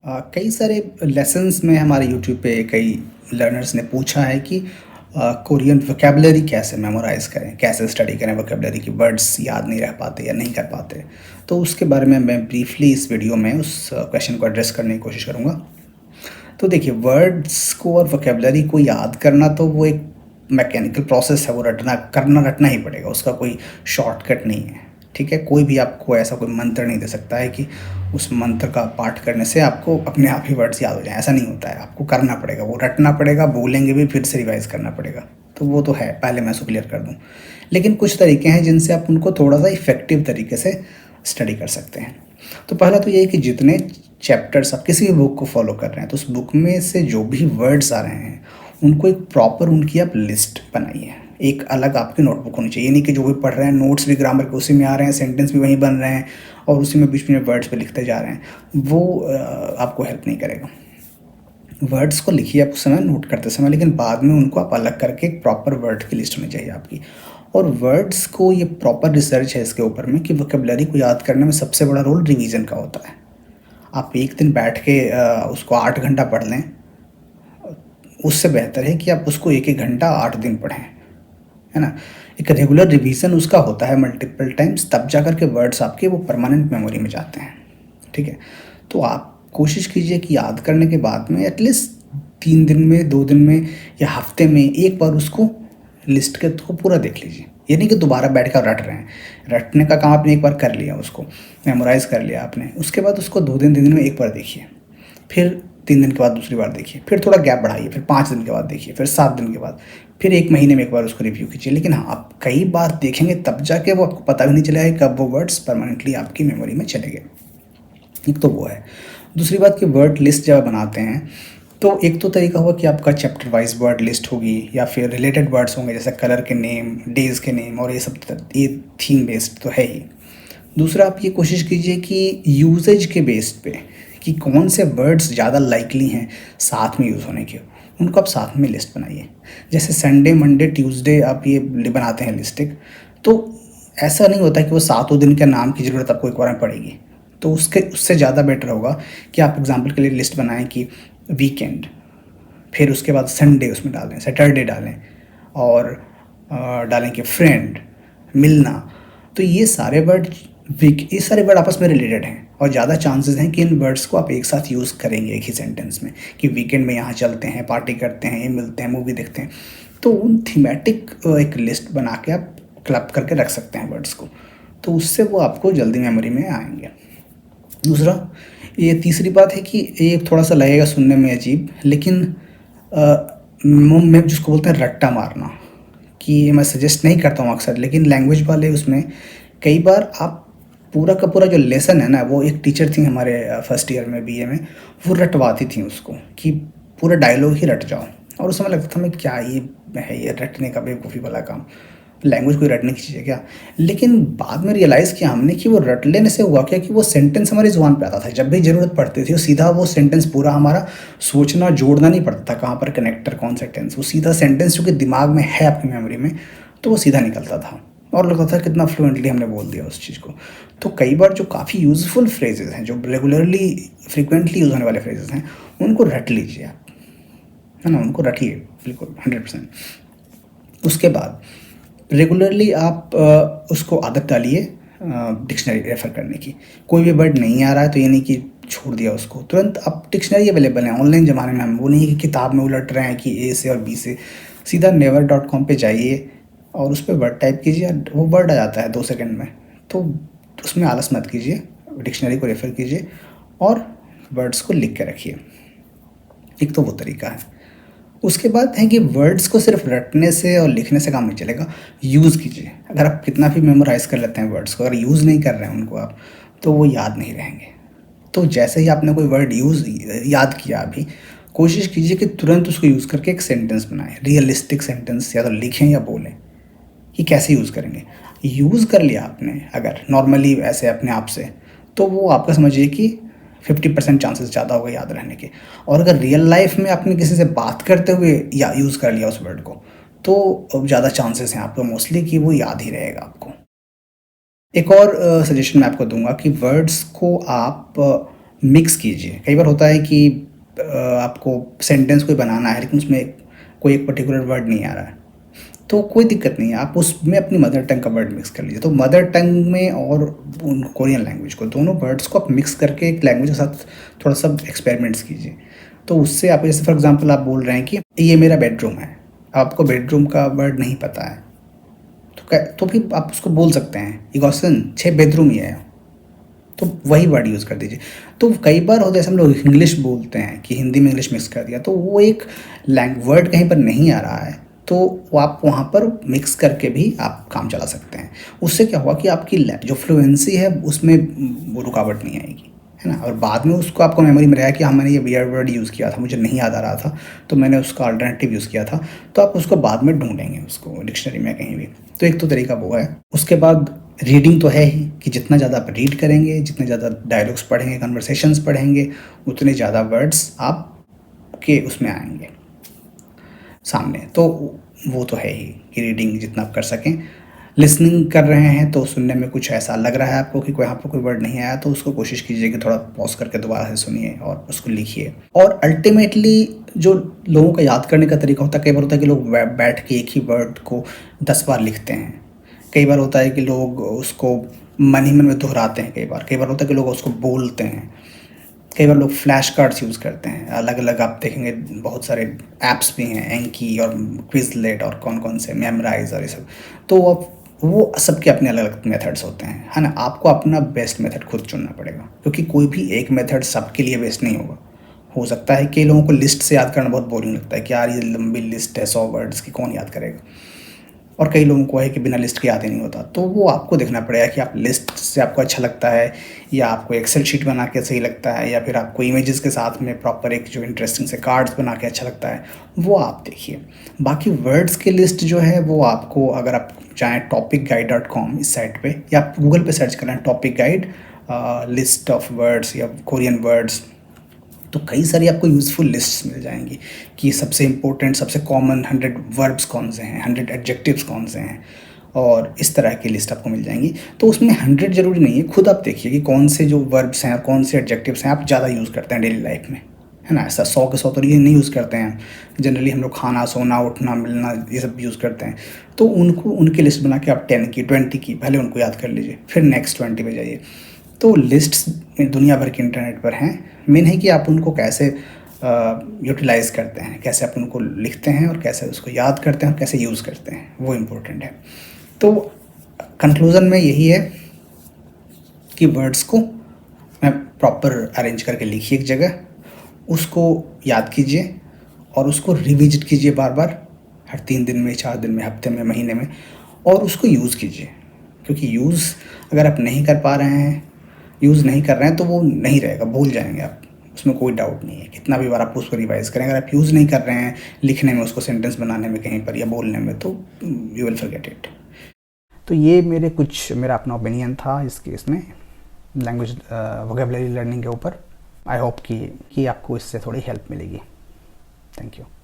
कई सारे लेसन्स में हमारे यूट्यूब पे कई लर्नर्स ने पूछा है कि कोरियन वोकेबलरी कैसे मेमोराइज़ करें, कैसे स्टडी करें वोकेबलरी की वर्ड्स याद नहीं रह पाते या नहीं कर पाते। तो उसके बारे में मैं ब्रीफली इस वीडियो में उस क्वेश्चन को एड्रेस करने की कोशिश करूँगा। तो देखिए, वर्ड्स को और वोकेबलरी को याद करना तो वो एक मैकेनिकल प्रोसेस है, वो रटना ही पड़ेगा, उसका कोई शॉर्टकट नहीं है। ठीक है? कोई भी आपको ऐसा कोई मंत्र नहीं दे सकता है कि उस मंत्र का पाठ करने से आपको अपने आप ही वर्ड्स याद हो जाएँ, ऐसा नहीं होता है। आपको करना पड़ेगा, वो रटना पड़ेगा, बोलेंगे भी, फिर से रिवाइज़ करना पड़ेगा। तो वो तो है, पहले मैं इसको क्लियर कर दूँ। लेकिन कुछ तरीके हैं जिनसे आप उनको थोड़ा-सा इफ़ेक्टिव तरीके से स्टडी कर सकते हैं। तो पहला तो ये है कि जितने चैप्टर्स आप किसी भी बुक को फॉलो कर रहे हैं, तो उस बुक में से जो भी वर्ड्स आ रहे हैं, उनको एक प्रॉपर उनकी आप लिस्ट बनाइए। एक अलग आपकी नोटबुक होनी चाहिए। ये नहीं कि जो भी पढ़ रहे हैं, नोट्स भी ग्रामर के उसी में आ रहे हैं, सेंटेंस भी वहीं बन रहे हैं और उसी में बीच में वर्ड्स पे लिखते जा रहे हैं। वो आपको हेल्प नहीं करेगा। वर्ड्स को लिखिए आप उस समय नोट करते समय, लेकिन बाद में उनको आप अलग करके एक प्रॉपर वर्ड की लिस्ट होनी चाहिए आपकी। और वर्ड्स को, ये प्रॉपर रिसर्च है इसके ऊपर में कि वोकेबलरी को याद करने में सबसे बड़ा रोल रिवीजन का होता है। आप एक दिन बैठ के उसको 8 घंटा पढ़ लें, उससे बेहतर है कि आप उसको 1-1 घंटा 8 दिन पढ़ें, है ना? एक रेगुलर रिवीजन उसका होता है मल्टीपल टाइम्स, तब जाकर के वर्ड्स आपके वो परमानेंट मेमोरी में जाते हैं। ठीक है? तो आप कोशिश कीजिए कि याद करने के बाद में एटलीस्ट 3 दिन में, 2 दिन में या हफ्ते में एक बार उसको लिस्ट के को पूरा देख लीजिए। ये नहीं कि दोबारा बैठ कर रट रहे हैं। रटने का काम आपने एक बार कर लिया, उसको मेमोराइज़ कर लिया आपने, उसके बाद उसको 2 दिन 3 दिन में एक बार देखिए, फिर 3 दिन के बाद दूसरी बार देखिए, फिर थोड़ा गैप बढ़ाइए, फिर 5 दिन के बाद देखिए, फिर 7 दिन के बाद, फिर 1 महीने में एक बार उसको रिव्यू कीजिए। लेकिन हाँ, आप कई बार देखेंगे तब जाके वो आपको पता भी नहीं चलेगा कब वो वर्ड्स परमानेंटली आपकी मेमोरी में चले गए। एक तो वो है। दूसरी बात कि वर्ड लिस्ट जब आप बनाते हैं, तो एक तो तरीका होगा कि आपका चैप्टर वाइज वर्ड लिस्ट होगी या फिर रिलेटेड वर्ड्स होंगे, जैसे कलर के नेम, डेज़ के नेम, और ये सब ये थीम बेस्ड तो है ही। दूसरा, आप ये कोशिश कीजिए कि यूसेज के बेस्ड पे कि कौन से वर्ड्स ज़्यादा लाइकली हैं साथ में यूज़ होने के, उनको आप साथ में लिस्ट बनाइए। जैसे संडे, मंडे, ट्यूसडे आप ये बनाते हैं लिस्ट एक, तो ऐसा नहीं होता कि वो सातों दिन के नाम की ज़रूरत आपको एक बार में पड़ेगी। तो उससे ज़्यादा बेटर होगा कि आप एग्जांपल के लिए लिस्ट बनाएं कि वीकेंड, फिर उसके बाद संडे उसमें डालें, सैटरडे डालें, और डालें कि फ्रेंड, मिलना। तो ये सारे वर्ड आपस में रिलेटेड हैं और ज़्यादा चांसेस हैं कि इन वर्ड्स को आप एक साथ यूज़ करेंगे एक ही सेंटेंस में, कि वीकेंड में यहाँ चलते हैं, पार्टी करते हैं, ये मिलते हैं, मूवी देखते हैं। तो उन थीमेटिक एक लिस्ट बना के आप क्लब करके रख सकते हैं वर्ड्स को, तो उससे वो आपको जल्दी मेमोरी में आएंगे। दूसरा, ये तीसरी बात है कि ये थोड़ा सा लगेगा सुनने में अजीब, लेकिन मैं जिसको बोलते हैं रट्टा मारना, कि मैं सजेस्ट नहीं करता हूँ अक्सर, लेकिन लैंग्वेज वाले उसमें कई बार आप पूरा का पूरा जो लेसन है ना, वो एक टीचर थी हमारे फर्स्ट ईयर में बीए में, वो रटवाती थी उसको कि पूरा डायलॉग ही रट जाओ। और उस समय लगता था मैं क्या ये है, ये रटने का बेवकूफ़ी वाला काम, लैंग्वेज कोई रटने की चीज़ है क्या? लेकिन बाद में रियलाइज़ किया हमने कि वो रट लेने से हुआ क्या कि वो सेंटेंस हमारी ज़ुबान पे आता था, जब भी ज़रूरत पड़ती थी वो सीधा वो सेंटेंस पूरा हमारा सोचना, जोड़ना नहीं पड़ता था कहाँ पर कनेक्टर कौन सा टेंस, वो सीधा सेंटेंस जो कि दिमाग में है आपकी मेमोरी में, तो वो सीधा निकलता था और लगता था कितना फ्लुएंटली हमने बोल दिया उस चीज़ को। तो कई बार जो काफ़ी यूज़फुल फ्रेजेज़ हैं, जो रेगुलरली फ्रिक्वेंटली यूज़ होने वाले फ्रेजेज़ हैं, उनको रट लीजिए आप, है ना? उनको रटिए बिल्कुल 100%। उसके बाद रेगुलरली आप उसको आदत डालिए डिक्शनरी रेफ़र करने की। कोई भी वर्ड नहीं आ रहा है तो ये नहीं कि छोड़ दिया उसको, तुरंत अब डिक्शनरी अवेलेबल है ऑनलाइन ज़माने में। हम वो नहीं है कि किताब में उलट रहे हैं कि ए से और बी से, सीधा naver.com पे जाइए और उस पे वर्ड टाइप कीजिए, वो वर्ड आ जाता है 2 सेकंड में। तो उसमें आलस मत कीजिए, डिक्शनरी को रेफ़र कीजिए और वर्ड्स को लिख के रखिए। एक तो वो तरीका है। उसके बाद है कि वर्ड्स को सिर्फ रटने से और लिखने से काम नहीं चलेगा, यूज़ कीजिए। अगर आप कितना भी मेमोराइज़ कर लेते हैं वर्ड्स को, अगर यूज़ नहीं कर रहे हैं उनको आप, तो वो याद नहीं रहेंगे। तो जैसे ही आपने कोई वर्ड याद किया अभी, कोशिश कीजिए कि तुरंत उसको यूज़ करके एक सेंटेंस बनाएं, रियलिस्टिक सेंटेंस, या तो लिखें या बोलें कि कैसे यूज़ करेंगे। यूज़ कर लिया आपने अगर नॉर्मली ऐसे अपने आप से, तो वो आपका समझिए कि 50% चांसेस ज़्यादा होगा याद रहने के। और अगर रियल लाइफ में आपने किसी से बात करते हुए या यूज़ कर लिया उस वर्ड को, तो ज़्यादा चांसेस हैं आपको मोस्टली कि वो याद ही रहेगा आपको। एक और सजेशन मैं आपको दूँगा कि वर्ड्स को आप मिक्स कीजिए। कई बार होता है कि आपको सेंटेंस कोई बनाना है लेकिन उसमें कोई एक पर्टिकुलर वर्ड नहीं आ रहा है, तो कोई दिक्कत नहीं है, आप उसमें अपनी मदर टंग का वर्ड मिक्स कर लीजिए। तो मदर टंग में और उन कोरियन लैंग्वेज को, दोनों वर्ड्स को आप मिक्स करके एक लैंग्वेज के साथ थोड़ा सा एक्सपेरिमेंट्स कीजिए। तो उससे आप, जैसे फॉर एग्जांपल आप बोल रहे हैं कि ये मेरा बेडरूम है, आपको बेडरूम का वर्ड नहीं पता है, तो फिर आप उसको बोल सकते हैं इगोसन 6 बेडरूम ही है, तो वही वर्ड यूज़ कर दीजिए। तो कई बार होता है जैसे हम लोग इंग्लिश बोलते हैं कि हिंदी में इंग्लिश मिक्स कर दिया, तो वो एक वर्ड कहीं पर नहीं आ रहा है, तो वो आप वहाँ पर मिक्स करके भी आप काम चला सकते हैं। उससे क्या हुआ कि आपकी जो फ्लुएंसी है उसमें वो रुकावट नहीं आएगी, है ना। और बाद में उसको आपको मेमोरी में रहेगा कि हाँ, मैंने ये वियर्ड वर्ड यूज़ किया था, मुझे नहीं याद आ रहा था, तो मैंने उसका अल्टरनेटिव यूज़ किया था, तो आप उसको बाद में ढूंढेंगे उसको डिक्शनरी में कहीं भी। तो एक तो तरीका वो है। उसके बाद रीडिंग तो है ही कि जितना ज़्यादा आप रीड करेंगे, जितने ज़्यादा डायलॉग्स पढ़ेंगे, कन्वर्सेशंस पढ़ेंगे, उतने ज़्यादा वर्ड्स आपके उसमें आएंगे सामने। तो वो तो है ही कि रीडिंग जितना आप कर सकें। लिसनिंग कर रहे हैं तो सुनने में कुछ ऐसा लग रहा है आपको कि कोई यहाँ पर कोई वर्ड नहीं आया, तो उसको कोशिश कीजिए कि थोड़ा पॉज करके दोबारा से सुनिए और उसको लिखिए। और अल्टीमेटली जो लोगों का याद करने का तरीका होता है, कई बार होता है कि लोग बैठ के एक ही वर्ड को 10 बार लिखते हैं। कई बार होता है कि लोग उसको मन ही मन में दोहराते हैं। कई बार होता है कि लोग उसको बोलते हैं। कई बार लोग फ्लैश कार्ड्स यूज़ करते हैं। अलग अलग आप देखेंगे बहुत सारे ऐप्स भी हैं, एंकी और क्विज़लेट और कौन कौन से, मेमोराइज और ये सब। तो अब वो सबके अपने अलग अलग मेथड्स होते हैं, है ना। आपको अपना बेस्ट मेथड खुद चुनना पड़ेगा, क्योंकि कोई भी एक मेथड सबके लिए बेस्ट नहीं होगा। हो सकता है कि लोगों को लिस्ट से याद करना बहुत बोरिंग लगता है कि यार ये लंबी लिस्ट है 100 वर्ड्स की, कौन याद करेगा। और कई लोगों को है कि बिना लिस्ट के याद ही नहीं होता। तो वो आपको देखना पड़ेगा कि आप लिस्ट से आपको अच्छा लगता है, या आपको एक्सेल शीट बना के सही लगता है, या फिर आपको इमेजेस के साथ में प्रॉपर एक जो इंटरेस्टिंग से कार्ड्स बना के अच्छा लगता है, वो आप देखिए। बाकी वर्ड्स की लिस्ट जो है वो आपको, अगर आप चाहें topicguide.com इस साइट पे, या आप गूगल पे सर्च करें topic guide list of words या कोरियन वर्ड्स, तो कई सारी आपको यूज़फुल लिस्ट्स मिल जाएंगी कि सबसे इम्पोर्टेंट, सबसे कॉमन 100 वर्ब्स कौन से हैं, 100 एडजेक्टिव्स कौन से हैं, और इस तरह की लिस्ट आपको मिल जाएंगी। तो उसमें 100 ज़रूरी नहीं है, खुद आप देखिए कि कौन से जो वर्ब्स हैं और कौन से एडजेक्टिव्स हैं आप ज़्यादा यूज़ करते हैं डेली लाइफ में, है ना। ऐसा 100 के 100 तो ये नहीं यूज़ करते हैं। जनरली हम लोग खाना, सोना, उठना, मिलना, ये सब यूज़ करते हैं। तो उनकी लिस्ट बना के आप 10 की, 20 की पहले उनको याद कर लीजिए, फिर नेक्स्ट 20 पे जाइए। तो लिस्ट्स दुनिया भर के इंटरनेट पर हैं। मेन है कि आप उनको कैसे यूटिलाइज़ करते हैं, कैसे आप उनको लिखते हैं और कैसे उसको याद करते हैं और कैसे यूज़ करते हैं, वो इम्पोर्टेंट है। तो कंक्लूज़न में यही है कि वर्ड्स को मैं प्रॉपर अरेंज करके लिखिए एक जगह, उसको याद कीजिए और उसको रिविजिट कीजिए बार बार, हर 3 दिन में, 4 दिन में, हफ्ते में, महीने में, और उसको यूज़ कीजिए। क्योंकि यूज़ अगर आप नहीं कर पा रहे हैं, यूज़ नहीं कर रहे हैं, तो वो नहीं रहेगा, भूल जाएंगे आप, उसमें कोई डाउट नहीं है। कितना भी बार आप उसको रिवाइज करें, अगर आप यूज़ नहीं कर रहे हैं लिखने में, उसको सेंटेंस बनाने में कहीं पर या बोलने में, तो यू विल फॉरगेट इट। तो ये मेरा अपना ओपिनियन था इस केस में, लैंग्वेज वोकैबुलरी लर्निंग के ऊपर। आई होप कि आपको इससे थोड़ी हेल्प मिलेगी। Thank you.